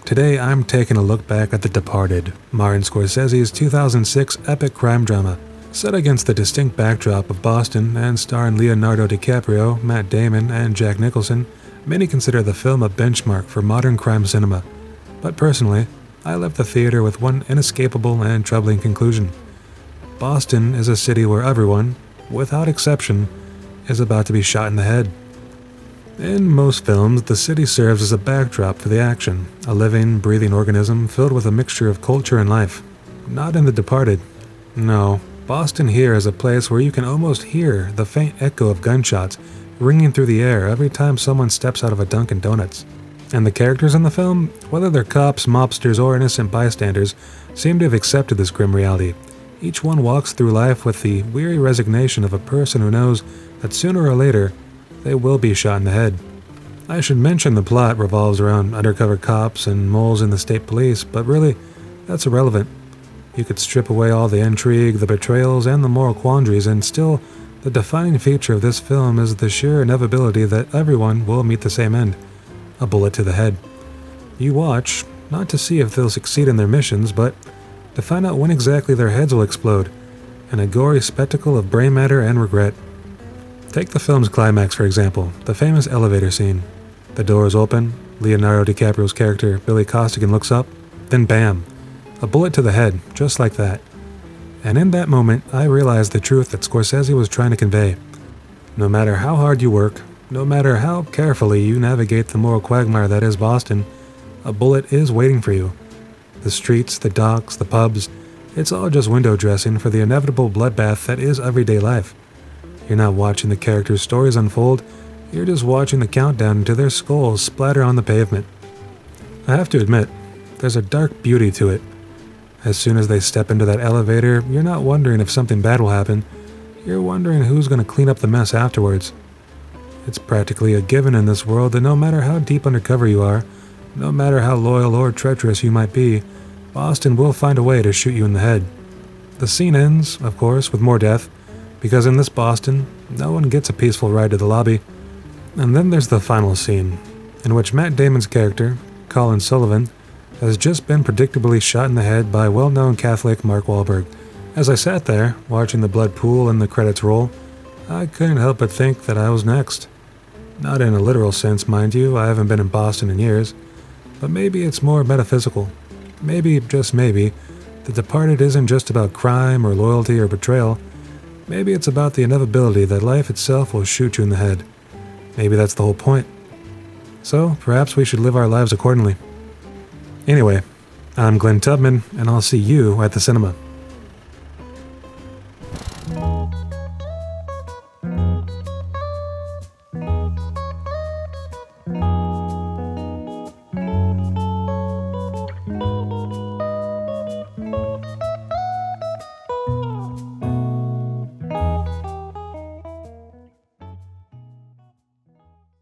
Today I'm taking a look back at The Departed, Martin Scorsese's 2006 epic crime drama, set against the distinct backdrop of Boston and starring Leonardo DiCaprio, Matt Damon, and Jack Nicholson. Many consider the film a benchmark for modern crime cinema, but personally, I left the theater with one inescapable and troubling conclusion. Boston is a city where everyone, without exception, is about to be shot in the head. In most films, the city serves as a backdrop for the action, a living, breathing organism filled with a mixture of culture and life. Not in The Departed. No, Boston here is a place where you can almost hear the faint echo of gunshots ringing through the air every time someone steps out of a Dunkin' Donuts. And the characters in the film, whether they're cops, mobsters, or innocent bystanders, seem to have accepted this grim reality. Each one walks through life with the weary resignation of a person who knows that sooner or later, they will be shot in the head. I should mention the plot revolves around undercover cops and moles in the state police, but really, that's irrelevant. You could strip away all the intrigue, the betrayals, and the moral quandaries, and still, the defining feature of this film is the sheer inevitability that everyone will meet the same end: a bullet to the head. You watch, not to see if they'll succeed in their missions, but to find out when exactly their heads will explode, in a gory spectacle of brain matter and regret. Take the film's climax, for example, the famous elevator scene. The doors open, Leonardo DiCaprio's character, Billy Costigan, looks up, then bam, a bullet to the head, just like that. And in that moment, I realized the truth that Scorsese was trying to convey. No matter how hard you work, no matter how carefully you navigate the moral quagmire that is Boston, a bullet is waiting for you. The streets, the docks, the pubs, it's all just window dressing for the inevitable bloodbath that is everyday life. You're not watching the characters' stories unfold, you're just watching the countdown until their skulls splatter on the pavement. I have to admit, there's a dark beauty to it. As soon as they step into that elevator, you're not wondering if something bad will happen, you're wondering who's going to clean up the mess afterwards. It's practically a given in this world that no matter how deep undercover you are, no matter how loyal or treacherous you might be, Boston will find a way to shoot you in the head. The scene ends, of course, with more death, because in this Boston, no one gets a peaceful ride to the lobby. And then there's the final scene, in which Matt Damon's character, Colin Sullivan, has just been predictably shot in the head by well-known Catholic Mark Wahlberg. As I sat there, watching the blood pool and the credits roll, I couldn't help but think that I was next. Not in a literal sense, mind you, I haven't been in Boston in years, but maybe it's more metaphysical. Maybe, just maybe, The Departed isn't just about crime or loyalty or betrayal. Maybe it's about the inevitability that life itself will shoot you in the head. Maybe that's the whole point. So, perhaps we should live our lives accordingly. Anyway, I'm Glenn Tubman, and I'll see you at the cinema.